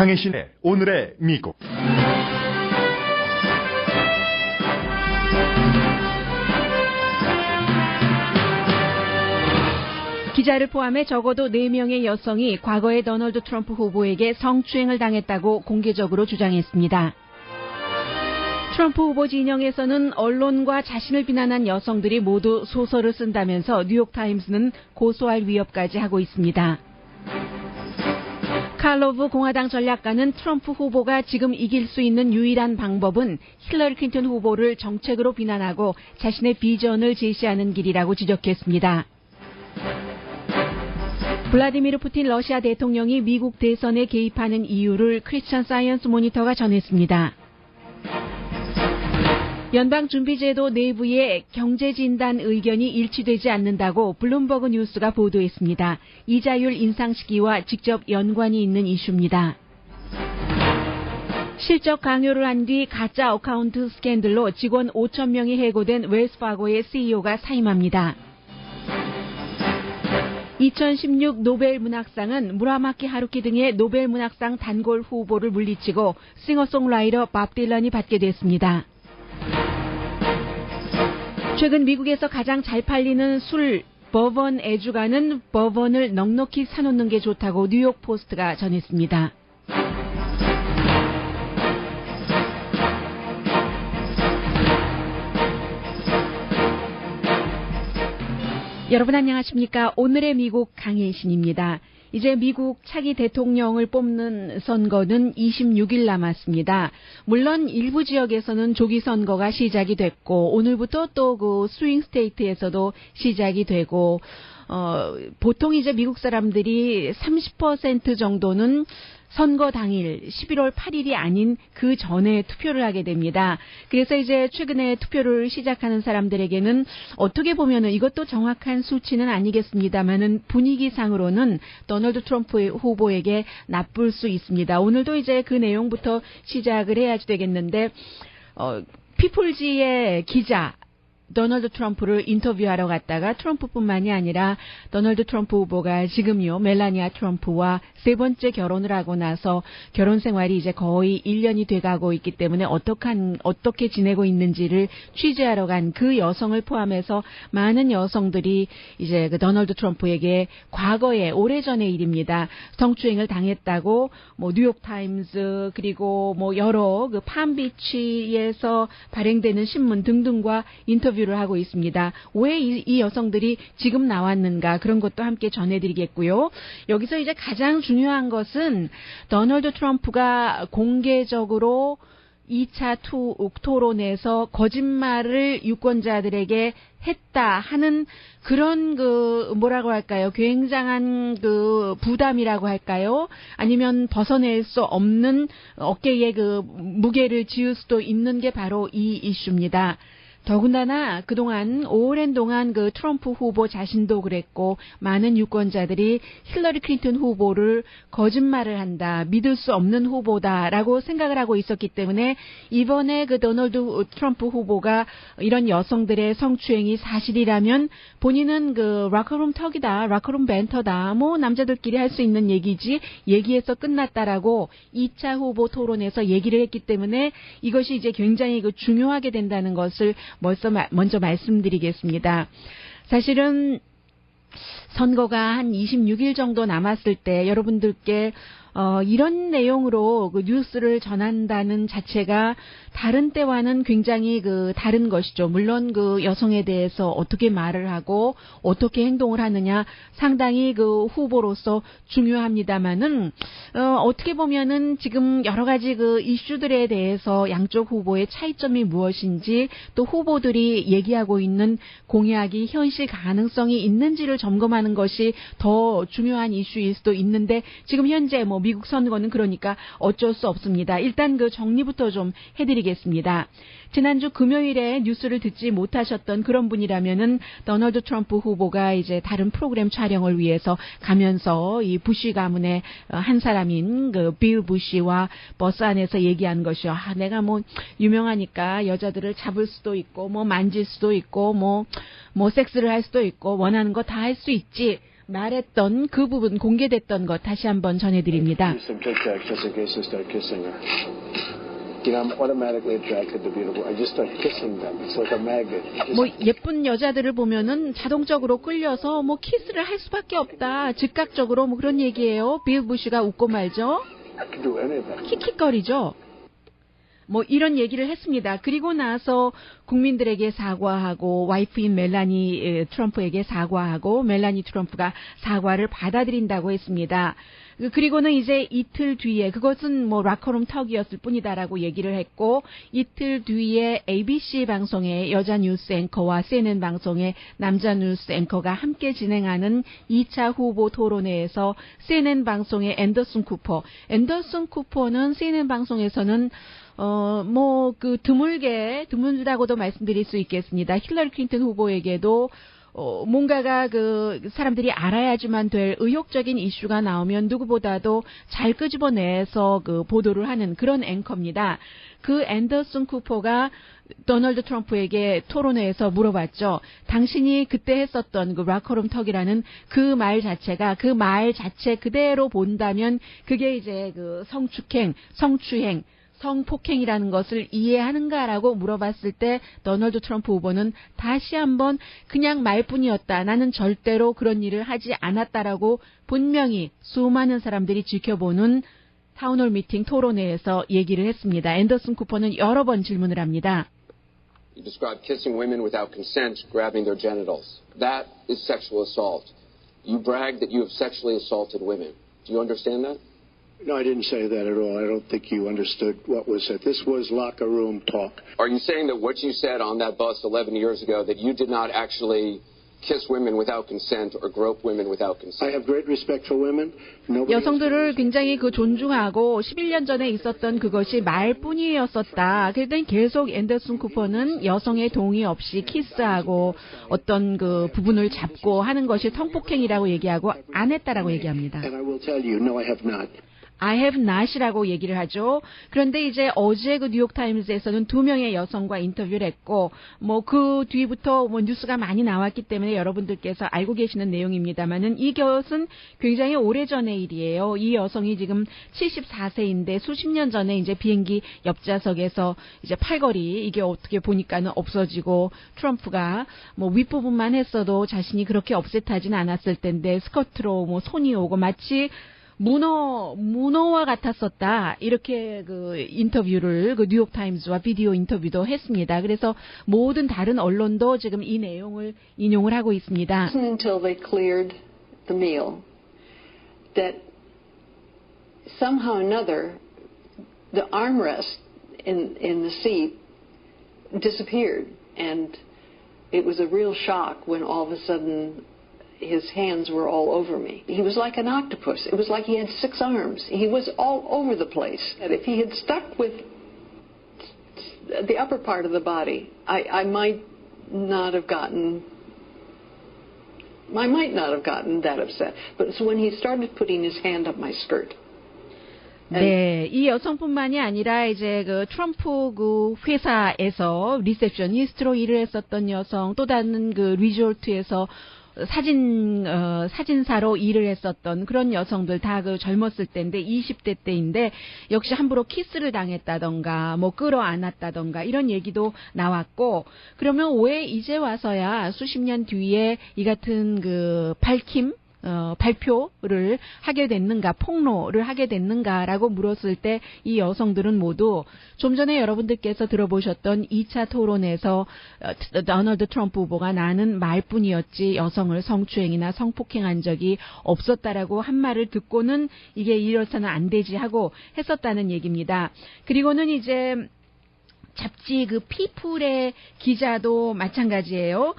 강혜신의 오늘의 미국. 기자를 포함해 적어도 4명의 여성이 과거에 도널드 트럼프 후보에게 성추행을 당했다고 공개적으로 주장했습니다. 트럼프 후보 진영에서는 언론과 자신을 비난한 여성들이 모두 소설을 쓴다면서 뉴욕타임스는 고소할 위협까지 하고 있습니다. 칼로브 공화당 전략가는 트럼프 후보가 지금 이길 수 있는 유일한 방법은 힐러리 클린턴 후보를 정책으로 비난하고 자신의 비전을 제시하는 길이라고 지적했습니다. 블라디미르 푸틴 러시아 대통령이 미국 대선에 개입하는 이유를 크리스천 사이언스 모니터가 전했습니다. 연방준비제도 내부의 경제진단 의견이 일치되지 않는다고 블룸버그 뉴스가 보도했습니다. 이자율 인상 시기와 직접 연관이 있는 이슈입니다. 실적 강요를 한 뒤 가짜 어카운트 스캔들로 직원 5,000명이 해고된 웰스파고의 CEO가 사임합니다. 2016 노벨 문학상은 무라마키 하루키 등의 노벨 문학상 단골 후보를 물리치고 싱어송라이터 밥 딜런이 받게 됐습니다. 최근 미국에서 가장 잘 팔리는 술 버번 애주가는 버번을 넉넉히 사놓는 게 좋다고 뉴욕 포스트가 전했습니다. 여러분 안녕하십니까? 오늘의 미국 강혜신입니다. 이제 미국 차기 대통령을 뽑는 선거는 26일 남았습니다. 물론 일부 지역에서는 조기 선거가 시작이 됐고 오늘부터 또 그 스윙 스테이트에서도 시작이 되고 보통 이제 미국 사람들이 30% 정도는 선거 당일 11월 8일이 아닌 그 전에 투표를 하게 됩니다. 그래서 이제 최근에 투표를 시작하는 사람들에게는 어떻게 보면은 이것도 정확한 수치는 아니겠습니다만은 분위기상으로는 도널드 트럼프 후보에게 나쁠 수 있습니다. 오늘도 이제 그 내용부터 시작을 해야지 되겠는데 피플지의 기자 도널드 트럼프를 인터뷰하러 갔다가 트럼프뿐만이 아니라 도널드 트럼프 후보가 지금요 멜라니아 트럼프와 세 번째 결혼을 하고 나서 결혼 생활이 이제 거의 1년이 돼가고 있기 때문에 어떻게 지내고 있는지를 취재하러 간 그 여성을 포함해서 많은 여성들이 이제 그 도널드 트럼프에게 과거에 오래전의 일입니다. 성추행을 당했다고 뭐 뉴욕 타임스 그리고 뭐 여러 그 팜비치에서 발행되는 신문 등등과 인터뷰를 하고 있습니다. 왜 이 여성들이 지금 나왔는가 그런 것도 함께 전해드리겠고요. 여기서 이제 가장 중요한 것은 도널드 트럼프가 공개적으로 2차 토론에서 거짓말을 유권자들에게 했다 하는 그런 뭐라고 할까요? 굉장한 부담이라고 할까요? 아니면 벗어낼 수 없는 어깨에 무게를 지을 수도 있는 게 바로 이 이슈입니다. 더군다나 그동안 오랜 동안 트럼프 후보 자신도 그랬고 많은 유권자들이 힐러리 클린턴 후보를 거짓말을 한다, 믿을 수 없는 후보다라고 생각을 하고 있었기 때문에 이번에 도널드 트럼프 후보가 이런 여성들의 성추행이 사실이라면 본인은 락커룸 턱이다, 락커룸 밴터다, 뭐 남자들끼리 할 수 있는 얘기지 얘기해서 끝났다라고 2차 후보 토론에서 얘기를 했기 때문에 이것이 이제 굉장히 중요하게 된다는 것을 먼저 말씀드리겠습니다. 사실은 선거가 한 26일 정도 남았을 때 여러분들께 이런 내용으로 뉴스를 전한다는 자체가 다른 때와는 굉장히 다른 것이죠. 물론 여성에 대해서 어떻게 말을 하고 어떻게 행동을 하느냐 상당히 후보로서 중요합니다만은 어떻게 보면은 지금 여러 가지 이슈들에 대해서 양쪽 후보의 차이점이 무엇인지 또 후보들이 얘기하고 있는 공약이 현실 가능성이 있는지를 점검하는 것이 더 중요한 이슈일 수도 있는데 지금 현재 미국 선거는 그러니까 어쩔 수 없습니다. 일단 정리부터 좀 해드리겠습니다. 지난주 금요일에 뉴스를 듣지 못하셨던 그런 분이라면은 도널드 트럼프 후보가 이제 다른 프로그램 촬영을 위해서 가면서 이 부시 가문의 한 사람인 빌 부시와 버스 안에서 얘기한 것이요. 내가 유명하니까 여자들을 잡을 수도 있고 만질 수도 있고 섹스를 할 수도 있고 원하는 거 다 할 수 있지. 말했던 그 부분 공개됐던 것 다시 한번 전해드립니다. 뭐 예쁜 여자들을 보면은 자동적으로 끌려서 뭐 키스를 할 수밖에 없다. 즉각적으로 뭐 그런 얘기예요. 빌 부시가 웃고 말죠. 킥킥거리죠. 뭐 이런 얘기를 했습니다. 그리고 나서 국민들에게 사과하고 와이프인 멜라니 트럼프에게 사과하고 멜라니 트럼프가 사과를 받아들인다고 했습니다. 그리고는 이제 이틀 뒤에 그것은 뭐 락커룸 턱이었을 뿐이다라고 얘기를 했고 이틀 뒤에 ABC 방송의 여자 뉴스 앵커와 CNN 방송의 남자 뉴스 앵커가 함께 진행하는 2차 후보 토론회에서 CNN 방송의 앤더슨 쿠퍼는 CNN 방송에서는 드물다고도 말씀드릴 수 있겠습니다. 힐러리 클린턴 후보에게도 뭔가가 사람들이 알아야지만 될 의혹적인 이슈가 나오면 누구보다도 잘 끄집어내서 보도를 하는 그런 앵커입니다. 그 앤더슨 쿠퍼가 도널드 트럼프에게 토론회에서 물어봤죠. 당신이 그때 했었던 그 락커룸 턱이라는 그 말 자체 그대로 본다면 그게 이제 성추행, 성폭행이라는 것을 이해하는가라고 물어봤을 때 도널드 트럼프 후보는 다시 한번 그냥 말뿐이었다. 나는 절대로 그런 일을 하지 않았다라고 분명히 수많은 사람들이 지켜보는 타운홀 미팅 토론회에서 얘기를 했습니다. 앤더슨 쿠퍼는 여러 번 질문을 합니다. You described kissing women without consent, grabbing their genitals. That is sexual assault. You brag that you have sexually assaulted women. Do you understand that? No, I didn't say that at all. I don't think you understood what was said. This was locker room talk. Are you saying that what you said on that bus 11 years ago, that you did not actually kiss women without consent or grope women without consent? I have great respect for women. 여성들을 굉장히 존중하고 11년 전에 있었던 그것이 말뿐이었었다. 그랬더니 계속 앤더슨 쿠퍼는 여성의 동의 없이 키스하고 어떤 부분을 잡고 하는 것이 성폭행이라고 얘기하고 안 했다라고 얘기합니다. And I will tell you, no, I have not. I have not이라고 얘기를 하죠. 그런데 이제 어제 뉴욕타임즈에서는 2명의 여성과 인터뷰를 했고, 그 뒤부터 뉴스가 많이 나왔기 때문에 여러분들께서 알고 계시는 내용입니다만은 이것은 굉장히 오래전의 일이에요. 이 여성이 지금 74세인데 수십 년 전에 이제 비행기 옆좌석에서 이제 팔걸이 이게 어떻게 보니까는 없어지고 트럼프가 윗부분만 했어도 자신이 그렇게 업셋하진 않았을 텐데 스커트로 손이 오고 마치 문어와 같았었다. 이렇게 인터뷰를 뉴욕타임즈와 비디오 인터뷰도 했습니다. 그래서 모든 다른 언론도 지금 이 내용을 인용을 하고 있습니다. Until they cleared the meal, that somehow or another the armrest in the seat disappeared, and it was a real shock when all of a sudden his hands were all over me. He was like an octopus. It was like he had 6 arms. He was all over the place. And if he had stuck with the upper part of the body, I might not have gotten that upset. But it's when he started putting his hand up my skirt. 네, 이 여성뿐만이 아니라 이제 트럼프 회사에서 리셉셔니스트로 일을 했었던 여성, 또 다른 리조트에서 사진사로 일을 했었던 그런 여성들 다 젊었을 때인데 20대 때인데 역시 함부로 키스를 당했다던가 끌어안았다던가 이런 얘기도 나왔고 그러면 왜 이제 와서야 수십 년 뒤에 이 같은 발표를 하게 됐는가, 폭로를 하게 됐는가라고 물었을 때 이 여성들은 모두 좀 전에 여러분들께서 들어보셨던 2차 토론에서 도널드 트럼프 후보가 나는 말뿐이었지 여성을 성추행이나 성폭행한 적이 없었다라고 한 말을 듣고는 이게 이래서는 안 되지 하고 했었다는 얘기입니다. 그리고는 이제 잡지 피플의 기자도 마찬가지예요.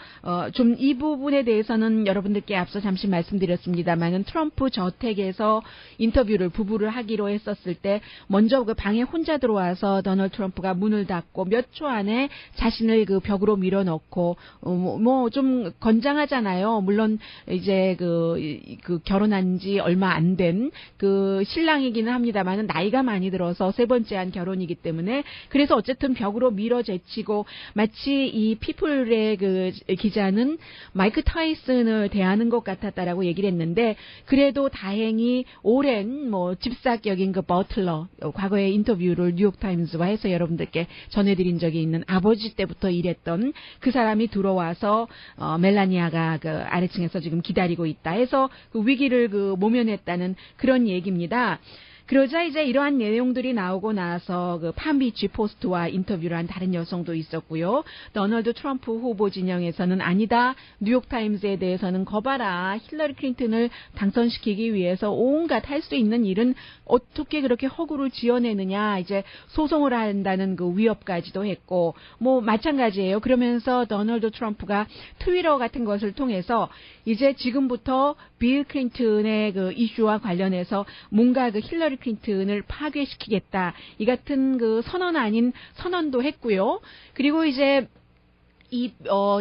좀 이 부분에 대해서는 여러분들께 앞서 잠시 말씀드렸습니다만은 트럼프 저택에서 부부를 하기로 했었을 때 먼저 방에 혼자 들어와서 도널드 트럼프가 문을 닫고 몇 초 안에 자신을 벽으로 밀어넣고 좀 건장하잖아요. 물론 이제 결혼한 지 얼마 안 된 신랑이기는 합니다만은 나이가 많이 들어서 3번째 한 결혼이기 때문에 그래서 어쨌든 벽으로 밀어제치고 마치 이 피플의 그 기자는 마이크 타이슨을 대하는 것 같았다라고 얘기를 했는데 그래도 다행히 오랜 뭐 집사격인 그 버틀러 과거에 인터뷰를 뉴욕타임즈와 해서 여러분들께 전해드린 적이 있는 아버지 때부터 일했던 그 사람이 들어와서 멜라니아가 그 아래층에서 지금 기다리고 있다 해서 그 위기를 그 모면했다는 그런 얘기입니다. 그러자 이제 이러한 내용들이 나오고 나서 그 팜비치 포스트와 인터뷰를 한 다른 여성도 있었고요. 도널드 트럼프 후보 진영에서는 아니다. 뉴욕타임즈에 대해서는 거봐라. 힐러리 클린턴을 당선시키기 위해서 온갖 할 수 있는 일은 어떻게 그렇게 허구를 지어내느냐. 이제 소송을 한다는 그 위협까지도 했고 뭐 마찬가지예요. 그러면서 도널드 트럼프가 트위터 같은 것을 통해서 이제 지금부터 빌 클린턴의 그 이슈와 관련해서 뭔가 그 힐러리 클린턴을 파괴시키겠다. 이 같은 그 선언 아닌 선언도 했고요. 그리고 이제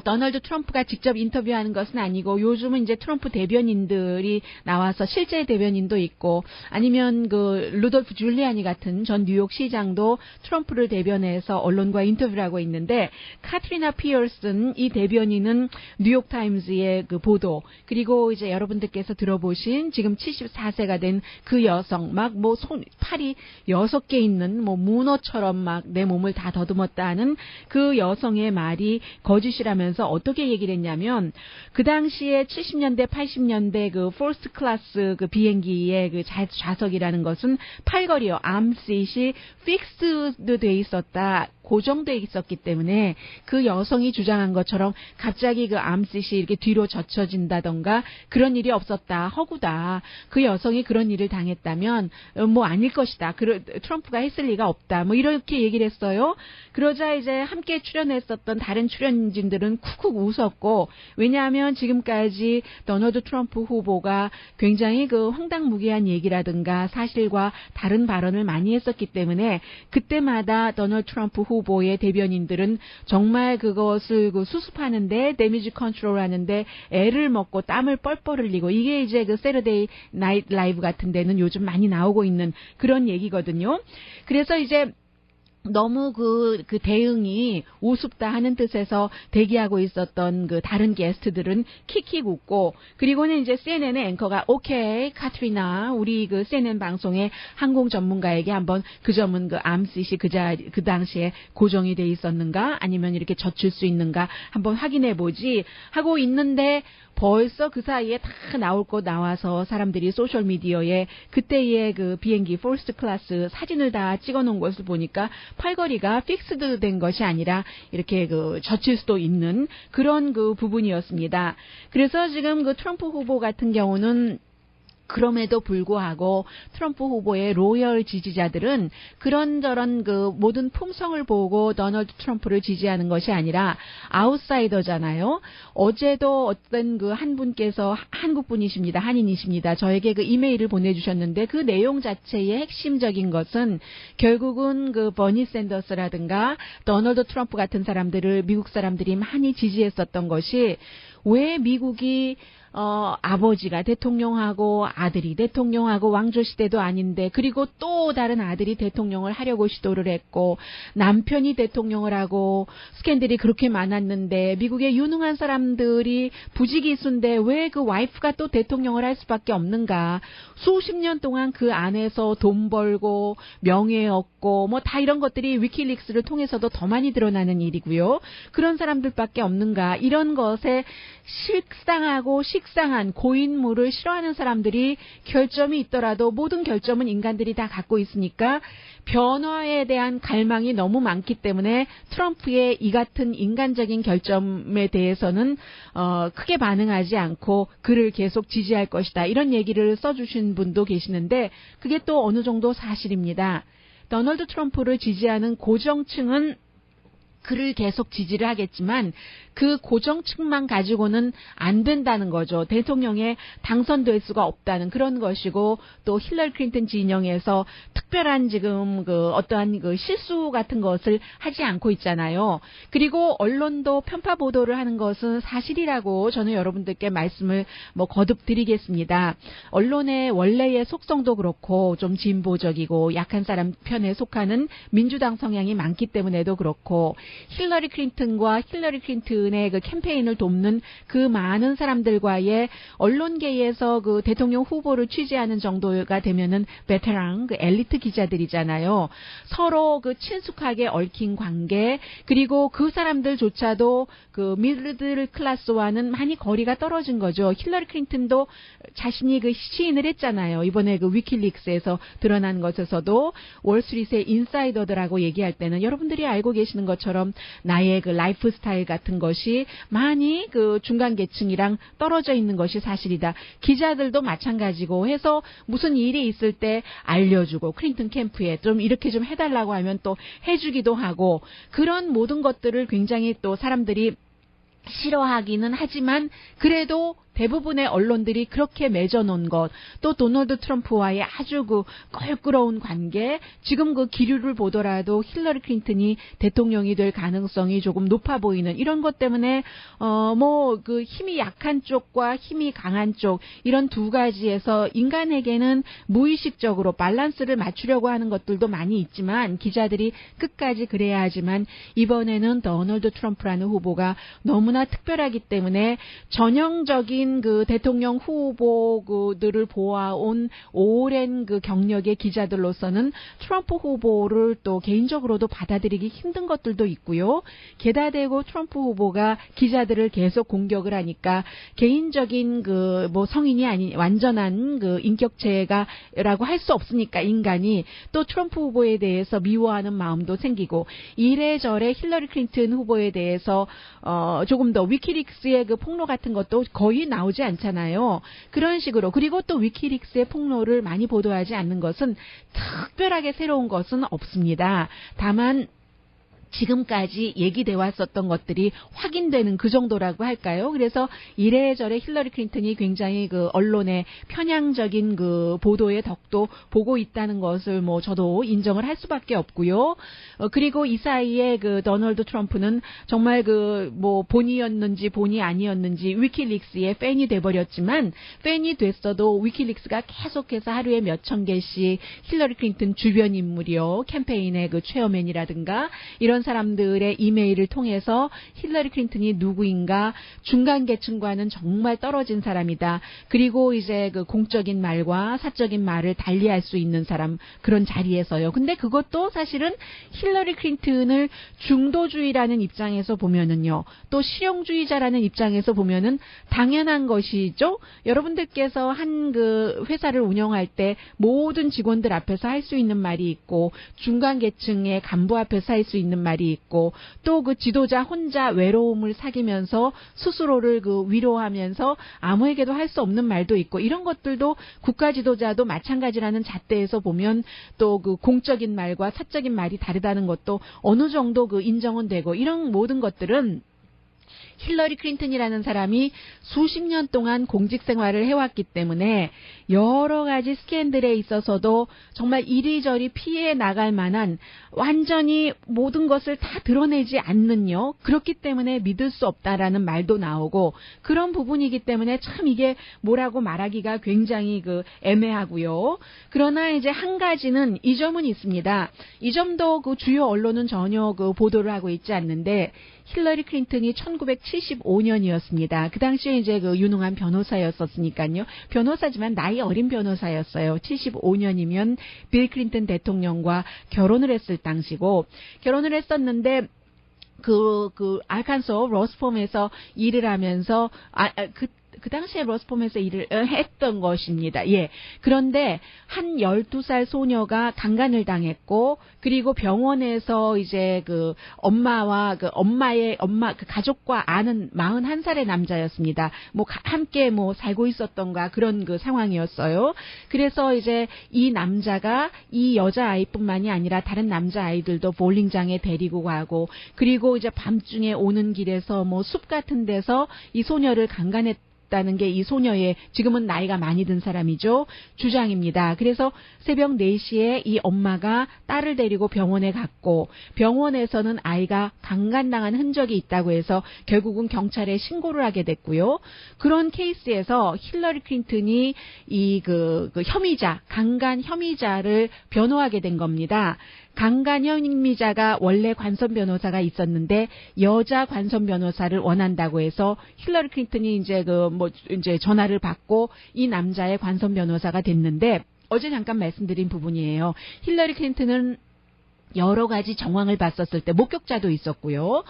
도널드 트럼프가 직접 인터뷰하는 것은 아니고 요즘은 이제 트럼프 대변인들이 나와서 실제 대변인도 있고 아니면 그 루돌프 줄리아니 같은 전 뉴욕 시장도 트럼프를 대변해서 언론과 인터뷰를 하고 있는데 카트리나 피어슨 이 대변인은 뉴욕 타임즈의 그 보도 그리고 이제 여러분들께서 들어보신 지금 74세가 된 그 여성 막 뭐 팔이 6개 있는 뭐 문어처럼 막 내 몸을 다 더듬었다 하는 그 여성의 말이 거짓이라면서 어떻게 얘기를 했냐면 그 당시에 70년대 80년대 그 퍼스트 클래스 그 비행기의 그 좌석이라는 것은 팔걸이요 암시시 픽스드 돼 있었다. 고정돼 있었기 때문에 그 여성이 주장한 것처럼 갑자기 그 암시시 이렇게 뒤로 젖혀진다던가 그런 일이 없었다. 허구다. 그 여성이 그런 일을 당했다면 뭐 아닐 것이다. 트럼프가 했을 리가 없다. 뭐 이렇게 얘기를 했어요. 그러자 이제 함께 출연했었던 다른 출연진들은 쿡쿡 웃었고 왜냐하면 지금까지 도널드 트럼프 후보가 굉장히 그 황당무계한 얘기라든가 사실과 다른 발언을 많이 했었기 때문에 그때마다 도널드 트럼프 후보의 대변인들은 정말 그것을 그 수습하는데 데미지 컨트롤 하는데 애를 먹고 땀을 뻘뻘 흘리고 이게 이제 그 세러데이 나이트 라이브 같은 데는 요즘 많이 나오고 있는 그런 얘기거든요. 그래서 이제 너무 그 대응이 우습다 하는 뜻에서 대기하고 있었던 그 다른 게스트들은 킥킥 웃고 그리고는 이제 CNN의 앵커가 오케이 카트리나 우리 그 CNN 방송의 항공 전문가에게 한번 그 점은 그 암시시 그 당시에 고정이 돼 있었는가 아니면 이렇게 젖힐 수 있는가 한번 확인해 보지 하고 있는데 벌써 그 사이에 다 나올 거 나와서 사람들이 소셜미디어에 그때의 그 비행기 퍼스트 클래스 사진을 다 찍어놓은 것을 보니까 팔걸이가 픽스드 된 것이 아니라 이렇게 그 젖힐 수도 있는 그런 그 부분이었습니다. 그래서 지금 그 트럼프 후보 같은 경우는 그럼에도 불구하고 트럼프 후보의 로열 지지자들은 그런저런 그 모든 품성을 보고 도널드 트럼프를 지지하는 것이 아니라 아웃사이더잖아요. 어제도 어떤 그 한 분께서 한국 분이십니다. 한인이십니다. 저에게 그 이메일을 보내주셨는데 그 내용 자체의 핵심적인 것은 결국은 그 버니 샌더스라든가 도널드 트럼프 같은 사람들을 미국 사람들이 많이 지지했었던 것이 왜 미국이 아버지가 대통령하고 아들이 대통령하고 왕조시대도 아닌데 그리고 또 다른 아들이 대통령을 하려고 시도를 했고 남편이 대통령을 하고 스캔들이 그렇게 많았는데 미국의 유능한 사람들이 부지기수인데 왜 그 와이프가 또 대통령을 할 수밖에 없는가. 수십 년 동안 그 안에서 돈 벌고 명예 얻고 뭐 다 이런 것들이 위키릭스를 통해서도 더 많이 드러나는 일이고요. 그런 사람들밖에 없는가. 이런 것에 식상한 고인물을 싫어하는 사람들이 결점이 있더라도 모든 결점은 인간들이 다 갖고 있으니까 변화에 대한 갈망이 너무 많기 때문에 트럼프의 이 같은 인간적인 결점에 대해서는 크게 반응하지 않고 그를 계속 지지할 것이다. 이런 얘기를 써주신 분도 계시는데 그게 또 어느 정도 사실입니다. 도널드 트럼프를 지지하는 고정층은 그를 계속 지지를 하겠지만 그 고정층만 가지고는 안 된다는 거죠. 대통령에 당선될 수가 없다는 그런 것이고 또 힐러리 클린턴 진영에서 특별한 지금 그 어떠한 그 실수 같은 것을 하지 않고 있잖아요. 그리고 언론도 편파 보도를 하는 것은 사실이라고 저는 여러분들께 말씀을 거듭 드리겠습니다. 언론의 원래의 속성도 그렇고 좀 진보적이고 약한 사람 편에 속하는 민주당 성향이 많기 때문에도 그렇고 힐러리 클린턴과 힐러리 클린턴의 그 캠페인을 돕는 그 많은 사람들과의 언론계에서 그 대통령 후보를 취재하는 정도가 되면은 베테랑 그 엘리트 기자들이잖아요. 서로 그 친숙하게 얽힌 관계 그리고 그 사람들조차도 그 미들 클래스와는 많이 거리가 떨어진 거죠. 힐러리 클린턴도 자신이 그 시인을 했잖아요. 이번에 그 위키릭스에서 드러난 것에서도 월스트리트의 인사이더들하고 얘기할 때는 여러분들이 알고 계시는 것처럼 나의 그 라이프 스타일 같은 것이 많이 그 중간 계층이랑 떨어져 있는 것이 사실이다. 기자들도 마찬가지고 해서 무슨 일이 있을 때 알려주고 클린턴 캠프에 좀 이렇게 좀 해달라고 하면 또 해주기도 하고 그런 모든 것들을 굉장히 또 사람들이 싫어하기는 하지만 그래도 대부분의 언론들이 그렇게 맺어놓은 것, 또 도널드 트럼프와의 아주 그 껄끄러운 관계, 지금 그 기류를 보더라도 힐러리 클린턴이 대통령이 될 가능성이 조금 높아 보이는 이런 것 때문에 그 힘이 약한 쪽과 힘이 강한 쪽 이런 두 가지에서 인간에게는 무의식적으로 밸런스를 맞추려고 하는 것들도 많이 있지만 기자들이 끝까지 그래야 하지만 이번에는 도널드 트럼프라는 후보가 너무나 특별하기 때문에 전형적인 그 대통령 후보들을 보아온 오랜 그 경력의 기자들로서는 트럼프 후보를 또 개인적으로도 받아들이기 힘든 것들도 있고요. 게다 대고 트럼프 후보가 기자들을 계속 공격을 하니까 개인적인 그 성인이 아닌 완전한 그 인격체가라고 할 수 없으니까 인간이 또 트럼프 후보에 대해서 미워하는 마음도 생기고 이래저래 힐러리 클린턴 후보에 대해서 조금 더 위키릭스의 그 폭로 같은 것도 거의 나오지 않잖아요. 그런 식으로 그리고 또 위키릭스의 폭로를 많이 보도하지 않는 것은 특별하게 새로운 것은 없습니다. 다만 지금까지 얘기돼 왔었던 것들이 확인되는 그 정도라고 할까요? 그래서 이래저래 힐러리 클린턴이 굉장히 그 언론의 편향적인 그 보도의 덕도 보고 있다는 것을 저도 인정을 할 수밖에 없고요. 그리고 이 사이에 그 도널드 트럼프는 정말 그 본이었는지 본이 아니었는지 위키릭스의 팬이 돼버렸지만 팬이 됐어도 위키릭스가 계속해서 하루에 몇천 개씩 힐러리 클린턴 주변 인물이요. 캠페인의 그 체어맨이라든가 이런 사람들의 이메일을 통해서 힐러리 클린턴이 누구인가 중간 계층과는 정말 떨어진 사람이다. 그리고 이제 그 공적인 말과 사적인 말을 달리할 수 있는 사람 그런 자리에서요. 근데 그것도 사실은 힐러리 클린턴을 중도주의라는 입장에서 보면은요. 또 실용주의자라는 입장에서 보면은 당연한 것이죠. 여러분들께서 한 그 회사를 운영할 때 모든 직원들 앞에서 할 수 있는 말이 있고 중간 계층의 간부 앞에서 할 수 있는 말이 있고 또 그 지도자 혼자 외로움을 사귀면서 스스로를 그 위로하면서 아무에게도 할 수 없는 말도 있고 이런 것들도 국가 지도자도 마찬가지라는 잣대에서 보면 또 그 공적인 말과 사적인 말이 다르다는 것도 어느 정도 그 인정은 되고 이런 모든 것들은 힐러리 클린턴이라는 사람이 수십 년 동안 공직 생활을 해왔기 때문에 여러 가지 스캔들에 있어서도 정말 이리저리 피해 나갈 만한 완전히 모든 것을 다 드러내지 않는요. 그렇기 때문에 믿을 수 없다라는 말도 나오고 그런 부분이기 때문에 참 이게 뭐라고 말하기가 굉장히 그 애매하고요. 그러나 이제 한 가지는 이 점은 있습니다. 이 점도 그 주요 언론은 전혀 그 보도를 하고 있지 않는데 힐러리 클린턴이 1975년이었습니다. 그 당시에 이제 그 유능한 변호사였었으니까요. 변호사지만 나이 어린 변호사였어요. 75년이면 빌 클린턴 대통령과 결혼을 했을 당시고 결혼을 했었는데 그 알칸소 로스폼에서 일을 하면서 그 당시에 로스폼에서 일을 했던 것입니다. 예. 그런데 한 12살 소녀가 강간을 당했고, 그리고 병원에서 이제 그 엄마와 그 그 가족과 아는 41살의 남자였습니다. 뭐 함께 뭐 살고 있었던가 그런 그 상황이었어요. 그래서 이제 이 남자가 이 여자아이뿐만이 아니라 다른 남자아이들도 볼링장에 데리고 가고, 그리고 이제 밤중에 오는 길에서 뭐 숲 같은 데서 이 소녀를 강간했다는 게 이 소녀의, 지금은 나이가 많이 든 사람이죠, 주장입니다. 그래서 새벽 4시에 이 엄마가 딸을 데리고 병원에 갔고, 병원에서는 아이가 강간당한 흔적이 있다고 해서 결국은 경찰에 신고를 하게 됐고요. 그런 케이스에서 힐러리 클린턴이 이 혐의자, 강간 혐의자를 변호하게 된 겁니다. 강간 혐의자가 원래 관선 변호사가 있었는데 여자 관선 변호사를 원한다고 해서 힐러리 클린턴이 이제 전화를 받고 이 남자의 관선 변호사가 됐는데, 어제 잠깐 말씀드린 부분이에요. 힐러리 클린턴은 여러 가지 정황을 봤었을 때 목격자도 있었고요.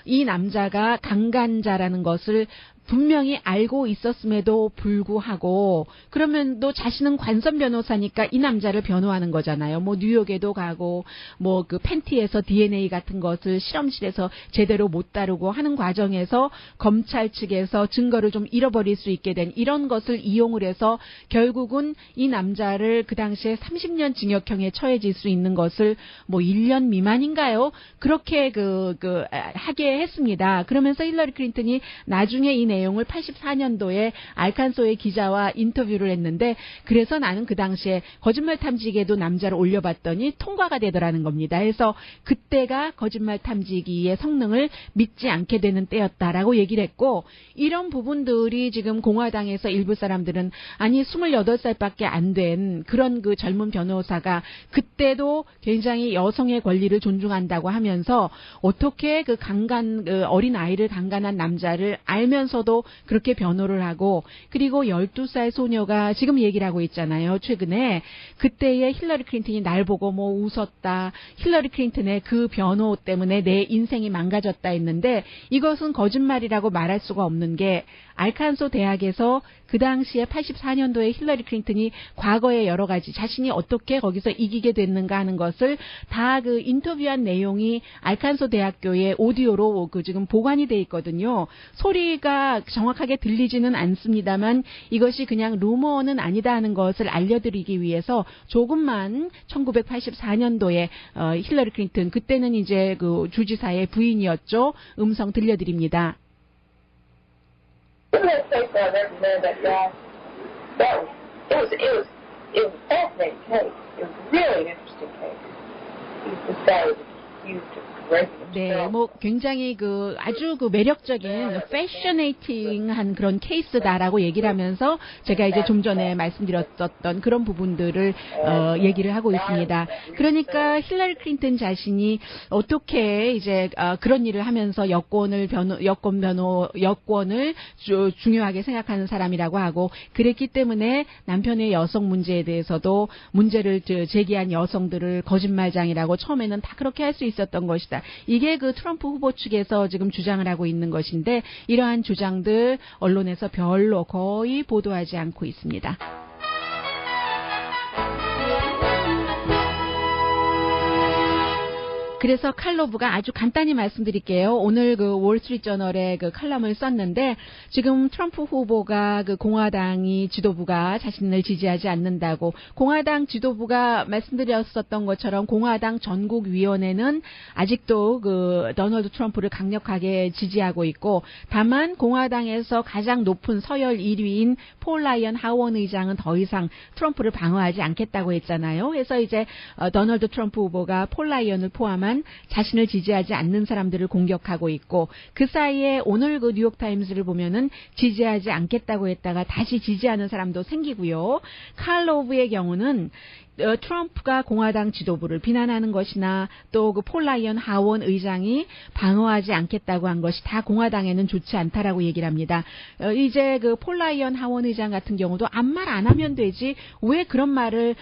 이 남자가 강간자라는 것을 분명히 알고 있었음에도 불구하고, 그러면 또 자신은 관선 변호사니까 이 남자를 변호하는 거잖아요. 뭐 뉴욕에도 가고, 뭐 그 팬티에서 DNA 같은 것을 실험실에서 제대로 못 다루고 하는 과정에서 검찰 측에서 증거를 좀 잃어버릴 수 있게 된 이런 것을 이용을 해서 결국은 이 남자를 그 당시에 30년 징역형에 처해질 수 있는 것을 뭐 1년 미만인가요? 그렇게 하게 했습니다. 그러면서 힐러리 클린턴이 나중에 이 내용을 84년도에 알칸소의 기자와 인터뷰를 했는데, 그래서 나는 그 당시에 거짓말 탐지기에도 남자를 올려봤더니 통과가 되더라는 겁니다. 그래서 그때가 거짓말 탐지기의 성능을 믿지 않게 되는 때였다라고 얘기를 했고, 이런 부분들이 지금 공화당에서 일부 사람들은 아니 28살밖에 안 된 그런 그 젊은 변호사가 그때도 굉장히 여성의 권리를 존중한다고 하면서 어떻게 그 어린 아이를 강간한 남자를 알면서도 그렇게 변호를 하고, 그리고 12살 소녀가 지금 얘기를 하고 있잖아요. 최근에 그때의 힐러리 클린턴이 날 보고 뭐 웃었다, 힐러리 클린턴의 그 변호 때문에 내 인생이 망가졌다 했는데, 이것은 거짓말이라고 말할 수가 없는 게 알칸소 대학에서 그 당시에 84년도에 힐러리 클린턴이 과거에 여러 가지 자신이 어떻게 거기서 이기게 됐는가 하는 것을 다 그 인터뷰한 내용이 알칸소 대학교의 오디오로 지금 보관이 돼 있거든요. 소리가 정확하게 들리지는 않습니다만 이것이 그냥 루머는 아니다 하는 것을 알려드리기 위해서 조금만 1984년도에 힐러리 클린턴, 그때는 이제 그 주지사의 부인이었죠, 음성 들려드립니다. The best case I've ever met that guy. It was a fascinating case. It was a really interesting case. He was accused of raping himself. 네, 뭐 굉장히 아주 매력적인 패셔네이팅한 그런 케이스다라고 얘기를 하면서 제가 이제 좀 전에 말씀드렸던 그런 부분들을 얘기를 하고 있습니다. 그러니까 힐러리 클린턴 자신이 어떻게 이제 그런 일을 하면서 여권을 중요하게 생각하는 사람이라고 하고, 그랬기 때문에 남편의 여성 문제에 대해서도 문제를 제기한 여성들을 거짓말장이라고 처음에는 다 그렇게 할 수 있었던 것이다. 이게 그 트럼프 후보 측에서 지금 주장을 하고 있는 것인데, 이러한 주장들 언론에서 별로 거의 보도하지 않고 있습니다. 그래서 칼로브가 아주 간단히 말씀드릴게요. 오늘 그 월스트리트저널에 그 칼럼을 썼는데, 지금 트럼프 후보가 그 공화당이 지도부가 자신을 지지하지 않는다고, 공화당 지도부가 말씀드렸었던 것처럼 공화당 전국위원회는 아직도 그 도널드 트럼프를 강력하게 지지하고 있고, 다만 공화당에서 가장 높은 서열 1위인 폴 라이언 하원 의장은 더 이상 트럼프를 방어하지 않겠다고 했잖아요. 그래서 이제 도널드 트럼프 후보가 폴 라이언을 포함한 자신을 지지하지 않는 사람들을 공격하고 있고, 그 사이에 오늘 그 뉴욕타임스를 보면은 지지하지 않겠다고 했다가 다시 지지하는 사람도 생기고요. 칼 로브의 경우는 트럼프가 공화당 지도부를 비난하는 것이나 또 그 폴 라이언 하원 의장이 방어하지 않겠다고 한 것이 다 공화당에는 좋지 않다라고 얘기를 합니다. 이제 그 폴 라이언 하원 의장 같은 경우도 아무 말 안 하면 되지 왜 그런 말을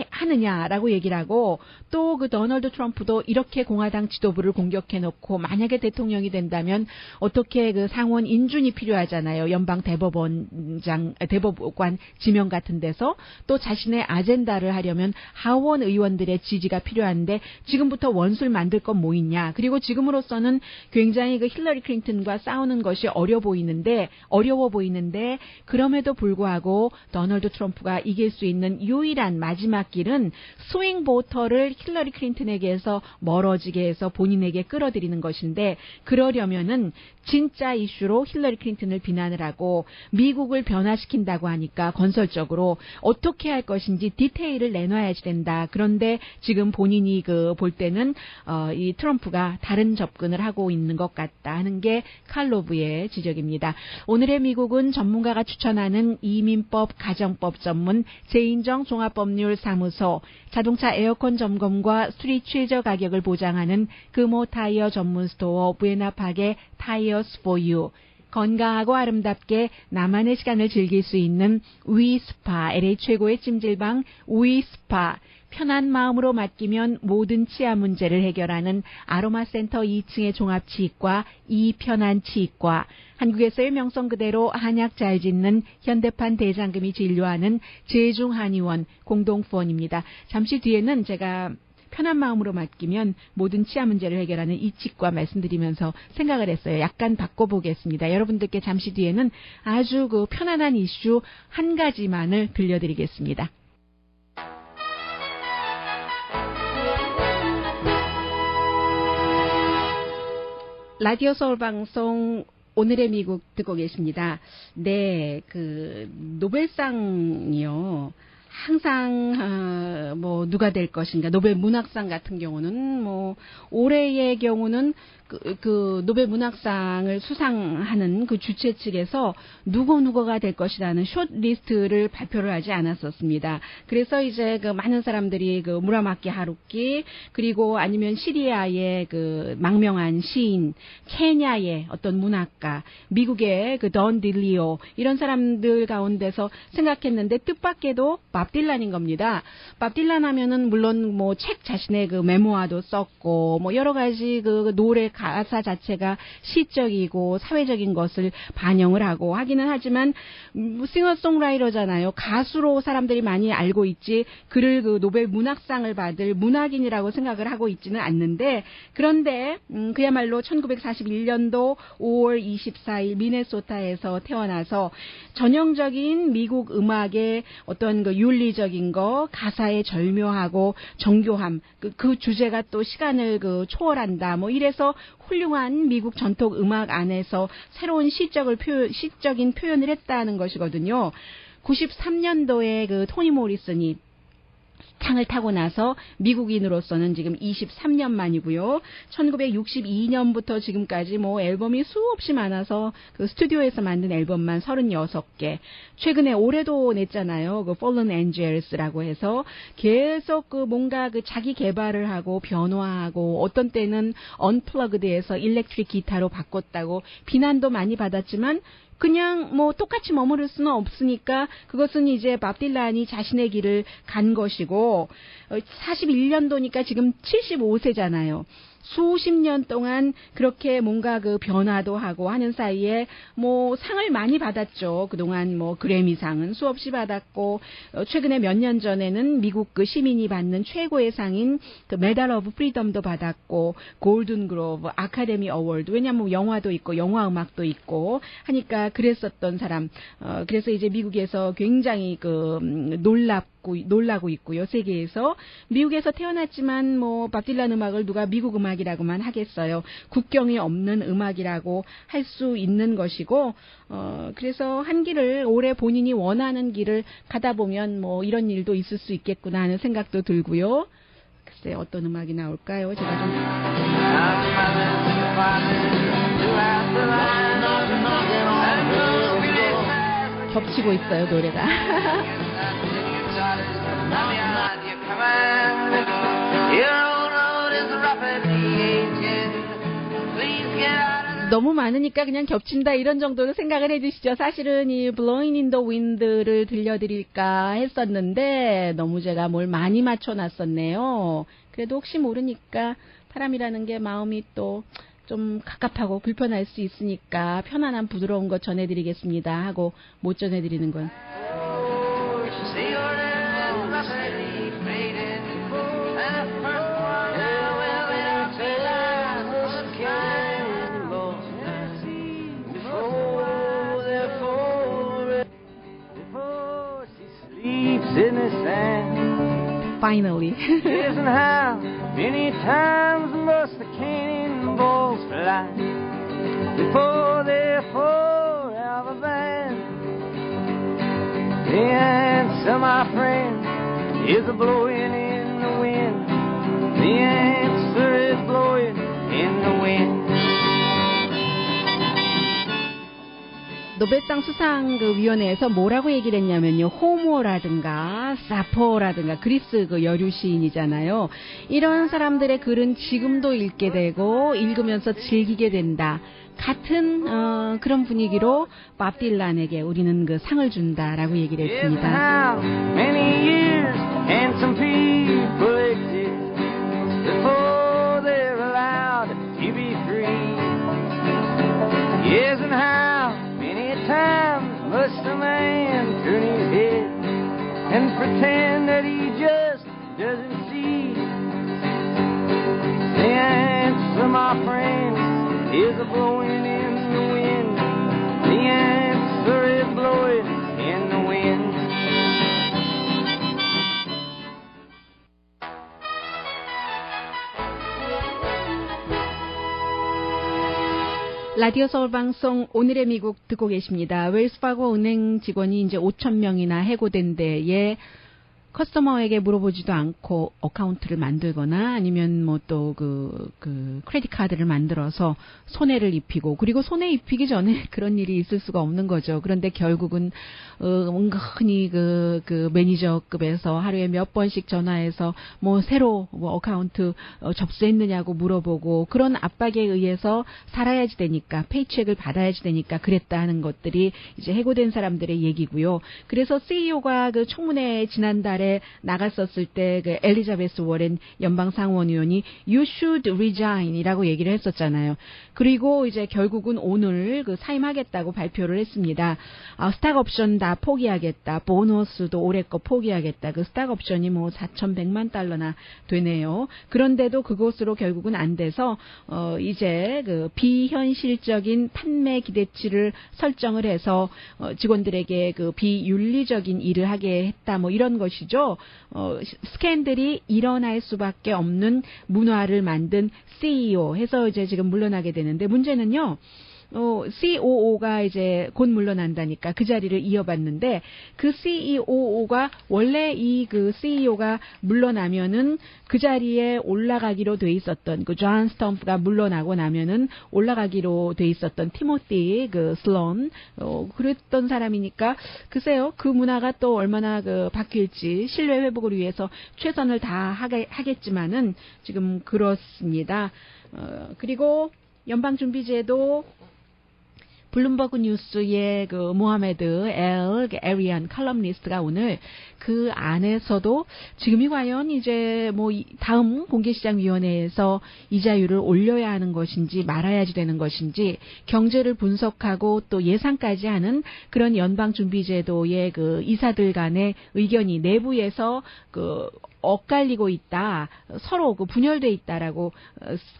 하느냐라고 얘기를 하고 또 그 도널드 트럼프도 이렇게 공화당 지도부를 공격해놓고 만약에 대통령이 된다면 어떻게 그 상원 인준이 필요하잖아요. 연방 대법관 지명 같은 데서 또 자신의 아젠다를 하려면 하원 의원들의 지지가 필요한데 지금부터 원수를 만들 건 뭐 있냐. 그리고 지금으로서는 굉장히 그 힐러리 클린턴과 싸우는 것이 어려워 보이는데 그럼에도 불구하고 도널드 트럼프가 이길 수 있는 유일한 마지막 길은 스윙 보터를 힐러리 클린턴에게서 멀어지게 해서 본인에게 끌어들이는 것인데 그러려면은 진짜 이슈로 힐러리 클린턴을 비난을 하고 미국을 변화시킨다고 하니까 건설적으로 어떻게 할 것인지 디테일을 내놔야지 된다. 그런데 지금 본인이 그 볼 때는 이 트럼프가 다른 접근을 하고 있는 것 같다 하는 게 칼로브의 지적입니다. 오늘의 미국은 전문가가 추천하는 이민법, 가정법 전문 제인정 종합법률사무소, 자동차 에어컨 점검과 수리 최저 가격을 보장하는 금호 타이어 전문 스토어 부에나파게 타이어스 포 유, 건강하고 아름답게 나만의 시간을 즐길 수 있는 위스파, LA 최고의 찜질방 위스파, 편한 마음으로 맡기면 모든 치아 문제를 해결하는 아로마센터 2층의 종합치과 이편한치과, 한국에서의 명성 그대로 한약 잘 짓는 현대판 대장금이 진료하는 제중한의원 공동후원입니다. 잠시 뒤에는 제가 편한 마음으로 맡기면 모든 치아 문제를 해결하는 이 치과 말씀드리면서 생각을 했어요. 약간 바꿔보겠습니다. 여러분들께 잠시 뒤에는 아주 그 편안한 이슈 한 가지만을 들려드리겠습니다. 라디오 서울 방송 오늘의 미국 듣고 계십니다. 네, 그 노벨상이요. 항상 뭐 누가 될 것인가. 노벨 문학상 같은 경우는 뭐 올해의 경우는 그 노벨 문학상을 수상하는 그 주최 측에서 누구가 될 것이라는 숏리스트를 발표를 하지 않았었습니다. 그래서 이제 그 많은 사람들이 그 무라마키 하루키, 그리고 아니면 시리아의 그 망명한 시인, 케냐의 어떤 문학가, 미국의 그 던 딜리오, 이런 사람들 가운데서 생각했는데 뜻밖에도 밥 딜란인 겁니다. 밥 딜란 하면은 물론 뭐 책 자신의 그 메모아도 썼고 뭐 여러 가지 그 노래 가사 자체가 시적이고 사회적인 것을 반영을 하고 하기는 하지만 싱어송라이터잖아요. 가수로 사람들이 많이 알고 있지 그를 그 노벨 문학상을 받을 문학인이라고 생각을 하고 있지는 않는데, 그런데 그야말로 1941년도 5월 24일 미네소타에서 태어나서 전형적인 미국 음악의 어떤 그 윤리적인 거, 가사의 절묘하고 정교함, 그 주제가 또 시간을 그 초월한다. 뭐 이래서 훌륭한 미국 전통 음악 안에서 새로운 시적인 표현을 했다는 것이거든요. 93년도에 그 토니 모리슨이 상을 타고 나서 미국인으로서는 지금 23년 만이고요. 1962년부터 지금까지 뭐 앨범이 수없이 많아서 그 스튜디오에서 만든 앨범만 36개. 최근에 올해도 냈잖아요. 그 Fallen Angels라고 해서 계속 그 뭔가 그 자기 개발을 하고 변화하고 어떤 때는 언플러그드에서 일렉트릭 기타로 바꿨다고 비난도 많이 받았지만 그냥 뭐 똑같이 머무를 수는 없으니까 그것은 이제 밥 딜란이 자신의 길을 간 것이고, 41년도니까 지금 75세잖아요. 수십 년 동안 그렇게 뭔가 그 변화도 하고 하는 사이에 뭐 상을 많이 받았죠. 그동안 뭐 그래미상은 수없이 받았고, 최근에 몇 년 전에는 미국 그 시민이 받는 최고의 상인 그 메달 오브 프리덤도 받았고, 골든 글로브, 아카데미 어워드, 왜냐면 영화도 있고 영화 음악도 있고 하니까 그랬었던 사람. 그래서 이제 미국에서 굉장히 그 놀라고 있고요. 세계에서. 미국에서 태어났지만 뭐 밥 딜란 음악을 누가 미국 음악이라고만 하겠어요. 국경이 없는 음악이라고 할 수 있는 것이고, 그래서 한 길을 올해 본인이 원하는 길을 가다 보면 뭐 이런 일도 있을 수 있겠구나 하는 생각도 들고요. 글쎄 어떤 음악이 나올까요? 제가 좀 겹치고 있어요, 노래가. 너무 많으니까 그냥 겹친다 이런 정도로 생각을 해주시죠. 사실은 이 Blowing in the Wind를 들려드릴까 했었는데 너무 제가 뭘 많이 맞춰놨었네요. 그래도 혹시 모르니까 바람이라는 게 마음이 또 좀 갑갑하고 불편할 수 있으니까 편안한 부드러운 것 전해드리겠습니다 하고 못 전해드리는 건 in the sand. Finally. Isn't how many times must the cannonballs fly before they're full out of the van? The answer, my friend, is a blowing in the wind. The answer is blowing in the wind. 노벨상 수상 그 위원회에서 뭐라고 얘기를 했냐면요. 호모라든가 사포라든가 그리스 그 여류 시인이잖아요. 이런 사람들의 글은 지금도 읽게 되고 읽으면서 즐기게 된다. 같은 그런 분위기로 밥 딜란에게 우리는 그 상을 준다라고 얘기를 했습니다. Many years and some people exist before they're allowed to be free. Yes, and how times must a man turn his head and pretend that he just doesn't see? The answer, my friend, is a blowing in the wind. The answer is blowing in the wind. 라디오 서울 방송 오늘의 미국 듣고 계십니다. 웰스파고 은행 직원이 이제 5,000명이나 해고된 데에 커스터머에게 물어보지도 않고 어카운트를 만들거나 아니면 뭐 또 그 크레딧 카드를 만들어서 손해를 입히고 그리고 손해 입히기 전에 그런 일이 있을 수가 없는 거죠. 그런데 결국은 은근히 그 매니저급에서 하루에 몇 번씩 전화해서 뭐 새로 뭐 어카운트 접수했느냐고 물어보고 그런 압박에 의해서 살아야지 되니까 페이첵을 받아야지 되니까 그랬다 하는 것들이 이제 해고된 사람들의 얘기고요. 그래서 CEO가 그 청문회에 지난달에 나갔었을 때 그 엘리자베스 워렌 연방상원의원이 You should resign이라고 얘기를 했었잖아요. 그리고 이제 결국은 오늘 그 사임하겠다고 발표를 했습니다. 스탁 옵션 다 포기하겠다. 보너스도 올해 거 포기하겠다. 그 스탁 옵션이 뭐 4,100만 달러나 되네요. 그런데도 그것으로 결국은 안 돼서 이제 그 비현실적인 판매 기대치를 설정을 해서 직원들에게 그 비윤리적인 일을 하게 했다. 뭐 이런 것이죠. 스캔들이 일어날 수밖에 없는 문화를 만든 CEO 해서 이제 지금 물러나게 되는데 문제는요. COO가 이제 곧 물러난다니까 그 자리를 이어받는데 그 CEO가 원래 이 그 CEO가 물러나면은 그 자리에 올라가기로 돼 있었던 그 존 스톰프가 물러나고 나면은 올라가기로 돼 있었던 티모티 그 슬론 그랬던 사람이니까 글쎄요 그 문화가 또 얼마나 그 바뀔지 신뢰 회복을 위해서 최선을 다 하겠지만은 지금 그렇습니다. 그리고 연방준비제도 블룸버그 뉴스의 그 모하메드 엘 에리안 칼럼니스트가 오늘 그 안에서도 지금이 과연 이제 뭐 다음 공개시장위원회에서 이자율을 올려야 하는 것인지 말아야지 되는 것인지 경제를 분석하고 또 예상까지 하는 그런 연방준비제도의 그 이사들 간의 의견이 내부에서 그 엇갈리고 있다. 서로 그 분열돼 있다라고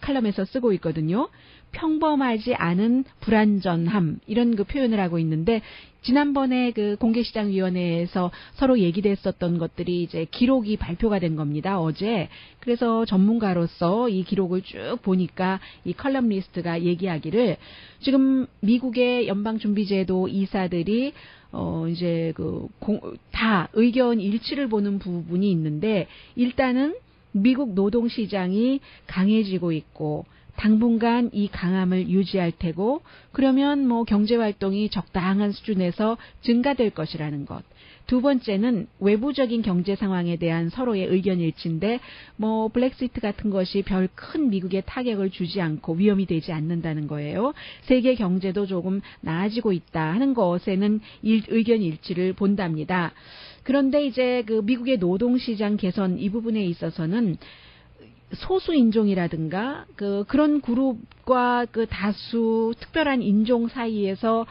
칼럼에서 쓰고 있거든요. 평범하지 않은 불안전함 이런 그 표현을 하고 있는데 지난번에 그 공개시장위원회에서 서로 얘기됐었던 것들이 이제 기록이 발표가 된 겁니다. 어제. 그래서 전문가로서 이 기록을 쭉 보니까 이 컬럼니스트가 얘기하기를 지금 미국의 연방준비제도 이사들이 이제 다 의견 일치를 보는 부분이 있는데 일단은 미국 노동시장이 강해지고 있고 당분간 이 강함을 유지할 테고 그러면 뭐 경제활동이 적당한 수준에서 증가될 것이라는 것. 두 번째는 외부적인 경제 상황에 대한 서로의 의견 일치인데 뭐 블랙시트 같은 것이 별 큰 미국에 타격을 주지 않고 위험이 되지 않는다는 거예요. 세계 경제도 조금 나아지고 있다 하는 것에는 의견 일치를 본답니다. 그런데 이제 그 미국의 노동시장 개선 이 부분에 있어서는 소수 인종이라든가 그런 그룹과 그 다수 특별한 인종 사이에서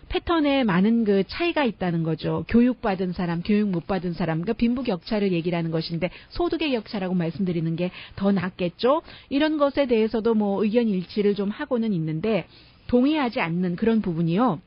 패턴에 많은 그 차이가 있다는 거죠. 교육받은 사람, 교육 못 받은 사람, 그러니까 빈부격차를 얘기를 하는 것인데 소득의 격차라고 말씀드리는 게 더 낫겠죠. 이런 것에 대해서도 뭐 의견 일치를 좀 하고는 있는데 동의하지 않는 그런 부분이요.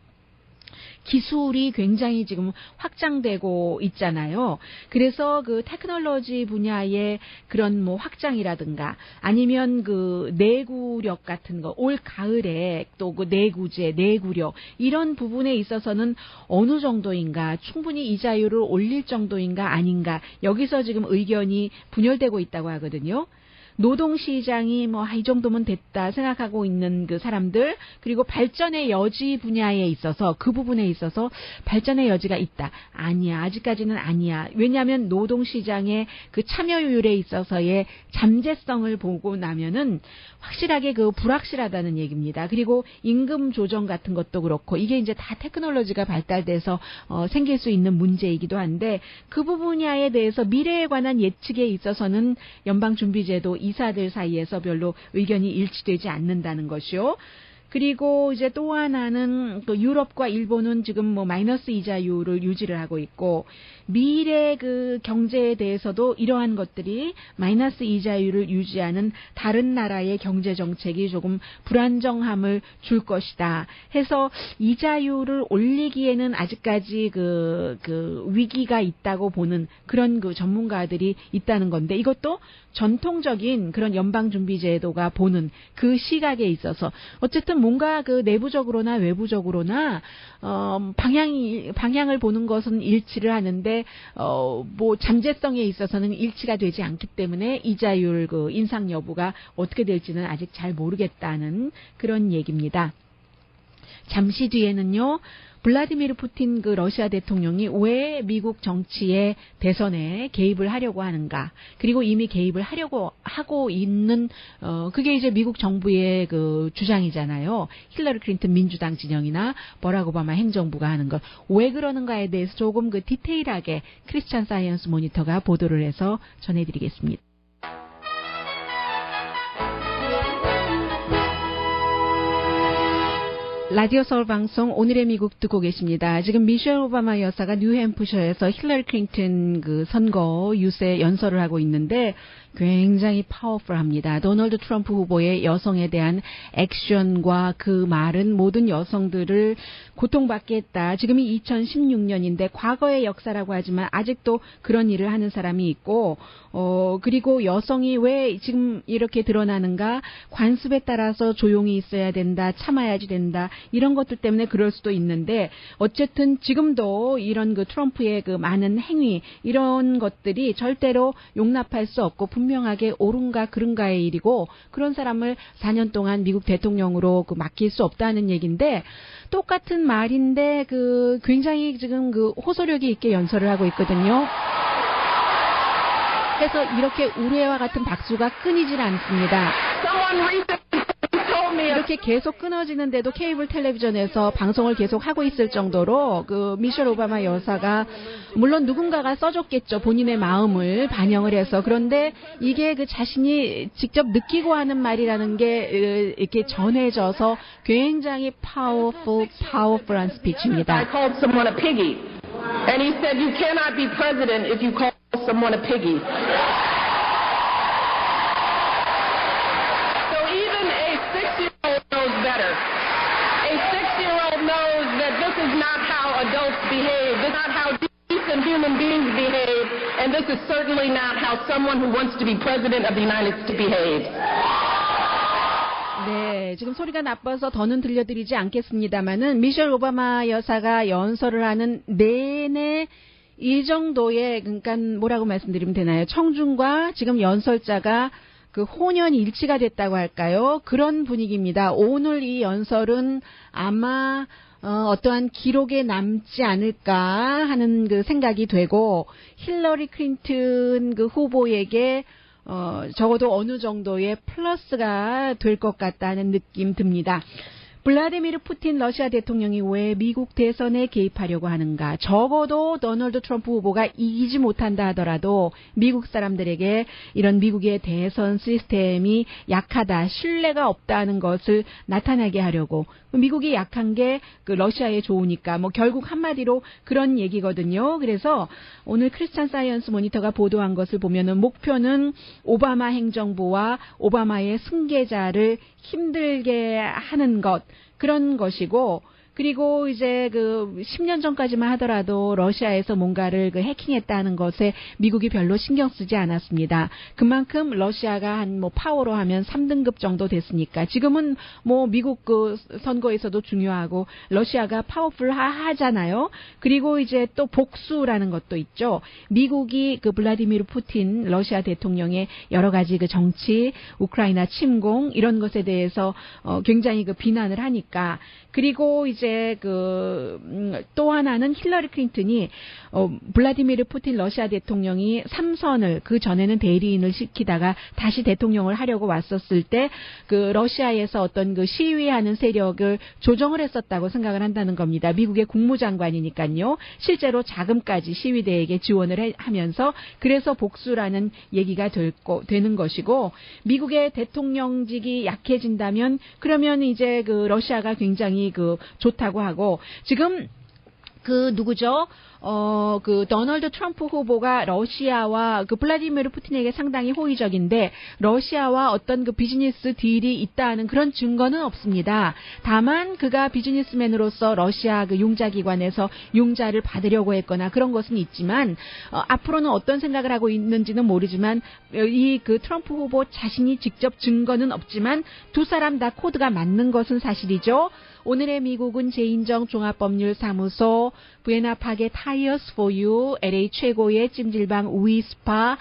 기술이 굉장히 지금 확장되고 있잖아요. 그래서 그 테크놀로지 분야의 그런 뭐 확장이라든가 아니면 그 내구력 같은 거, 올 가을에 또 그 내구재, 내구력 이런 부분에 있어서는 어느 정도인가, 충분히 이 자율을 올릴 정도인가 아닌가, 여기서 지금 의견이 분열되고 있다고 하거든요. 노동시장이 뭐 이 정도면 됐다 생각하고 있는 그 사람들, 그리고 발전의 여지 분야에 있어서 그 부분에 있어서 발전의 여지가 있다. 아니야. 아직까지는 아니야. 왜냐하면 노동시장의 그 참여율에 있어서의 잠재성을 보고 나면은 확실하게 그 불확실하다는 얘기입니다. 그리고 임금 조정 같은 것도 그렇고 이게 이제 다 테크놀로지가 발달돼서 생길 수 있는 문제이기도 한데 그 분야에 대해서 미래에 관한 예측에 있어서는 연방준비제도 이사들 사이에서 별로 의견이 일치되지 않는다는 것이요. 그리고 이제 또 하나는 그 유럽과 일본은 지금 뭐 마이너스 이자율을 유지를 하고 있고 미래 그 경제에 대해서도 이러한 것들이 마이너스 이자율을 유지하는 다른 나라의 경제 정책이 조금 불안정함을 줄 것이다 해서 이자율을 올리기에는 아직까지 그 위기가 있다고 보는 그런 그 전문가들이 있다는 건데 이것도 전통적인 그런 연방준비제도가 보는 그 시각에 있어서 어쨌든 뭔가 그 내부적으로나 외부적으로나 방향을 보는 것은 일치를 하는데 뭐 잠재성에 있어서는 일치가 되지 않기 때문에 이자율 그 인상 여부가 어떻게 될지는 아직 잘 모르겠다는 그런 얘기입니다. 잠시 뒤에는요. 블라디미르 푸틴 그 러시아 대통령이 왜 미국 정치의 대선에 개입을 하려고 하는가. 그리고 이미 개입을 하려고 하고 있는 그게 이제 미국 정부의 그 주장이잖아요. 힐러리 클린턴 민주당 진영이나 버락 오바마 행정부가 하는 것. 왜 그러는가에 대해서 조금 그 디테일하게 크리스찬 사이언스 모니터가 보도를 해서 전해드리겠습니다. 라디오 서울 방송 오늘의 미국 듣고 계십니다. 지금 미셸 오바마 여사가 뉴햄프셔에서 힐러리 클린턴 그 선거 유세 연설을 하고 있는데 굉장히 파워풀합니다. 도널드 트럼프 후보의 여성에 대한 액션과 그 말은 모든 여성들을 고통받게 했다. 지금이 2016년인데 과거의 역사라고 하지만 아직도 그런 일을 하는 사람이 있고 그리고 여성이 왜 지금 이렇게 드러나는가? 관습에 따라서 조용히 있어야 된다. 참아야지 된다. 이런 것들 때문에 그럴 수도 있는데 어쨌든 지금도 이런 그 트럼프의 그 많은 행위 이런 것들이 절대로 용납할 수 없고 분명하게 옳은가 그른가의 일이고 그런 사람을 4년 동안 미국 대통령으로 그 맡길 수 없다는 얘기인데 똑같은 말인데 그 굉장히 지금 그 호소력이 있게 연설을 하고 있거든요. 그래서 이렇게 우레와 같은 박수가 끊이질 않습니다. 이렇게 계속 끊어지는데도 케이블 텔레비전에서 방송을 계속 하고 있을 정도로 그 미셸 오바마 여사가 물론 누군가가 써줬겠죠. 본인의 마음을 반영을 해서. 그런데 이게 그 자신이 직접 느끼고 하는 말이라는 게 이렇게 전해져서 굉장히 파워풀한 스피치입니다. I called someone a piggy. And he said you cannot be president if you call someone a piggy. Knows better. A 6-year-old knows that this is not how adults behave. This is not how decent human beings behave. And this is certainly not how someone who wants to be president of the United States behaves. 네, 지금 소리가 나빠서 더는 들려드리지 않겠습니다만은 미셸 오바마 여사가 연설을 하는 내내 이 정도의 그러니까 뭐라고 말씀드리면 되나요? 청중과 지금 연설자가 그 혼연 일치가 됐다고 할까요? 그런 분위기입니다. 오늘 이 연설은 아마 어떠한 기록에 남지 않을까 하는 그 생각이 되고, 힐러리 클린턴 그 후보에게 적어도 어느 정도의 플러스가 될 것 같다는 느낌 듭니다. 블라디미르 푸틴 러시아 대통령이 왜 미국 대선에 개입하려고 하는가? 적어도 도널드 트럼프 후보가 이기지 못한다 하더라도 미국 사람들에게 이런 미국의 대선 시스템이 약하다, 신뢰가 없다는 것을 나타나게 하려고. 미국이 약한 게 그 러시아에 좋으니까 뭐 결국 한마디로 그런 얘기거든요. 그래서 오늘 크리스찬 사이언스 모니터가 보도한 것을 보면은 목표는 오바마 행정부와 오바마의 승계자를 힘들게 하는 것, 그런 것이고, 그리고 이제 그 10년 전까지만 하더라도 러시아에서 뭔가를 그 해킹했다는 것에 미국이 별로 신경 쓰지 않았습니다. 그만큼 러시아가 한 뭐 파워로 하면 3등급 정도 됐으니까 지금은 뭐 미국 그 선거에서도 중요하고 러시아가 파워풀 하잖아요. 그리고 이제 또 복수라는 것도 있죠. 미국이 그 블라디미르 푸틴 러시아 대통령의 여러 가지 그 정치, 우크라이나 침공 이런 것에 대해서 굉장히 그 비난을 하니까. 그리고 이제 또 하나는 힐러리 클린턴이 블라디미르 푸틴 러시아 대통령이 3선을 그 전에는 대리인을 시키다가 다시 대통령을 하려고 왔었을 때 그 러시아에서 어떤 그 시위하는 세력을 조정을 했었다고 생각을 한다는 겁니다. 미국의 국무장관이니까요. 실제로 자금까지 시위대에게 지원을 하면서 그래서 복수라는 얘기가 되는 것이고, 미국의 대통령직이 약해진다면 그러면 이제 그 러시아가 굉장히 그 좋다고 하고, 지금 그 누구죠? 그 도널드 트럼프 후보가 러시아와 그 블라디미르 푸틴에게 상당히 호의적인데 러시아와 어떤 그 비즈니스 딜이 있다는 그런 증거는 없습니다. 다만 그가 비즈니스맨으로서 러시아 그 융자기관에서 융자를 받으려고 했거나 그런 것은 있지만 앞으로는 어떤 생각을 하고 있는지는 모르지만 이 그 트럼프 후보 자신이 직접 증거는 없지만 두 사람 다 코드가 맞는 것은 사실이죠. 오늘의 미국은 제인정 종합법률사무소, 부에나파게 타이어스 포유, LA 최고의 찜질방 위스파,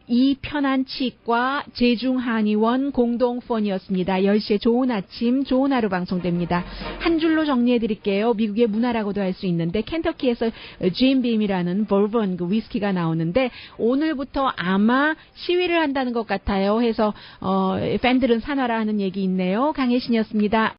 이 편한 치과, 제중한의원 공동폰이었습니다. 10시에 좋은 아침, 좋은 하루 방송됩니다. 한 줄로 정리해드릴게요. 미국의 문화라고도 할 수 있는데 켄터키에서 짐빔이라는 볼본 그 위스키가 나오는데 오늘부터 아마 시위를 한다는 것 같아요. 해서 팬들은 사놔라 하는 얘기 있네요. 강혜신이었습니다.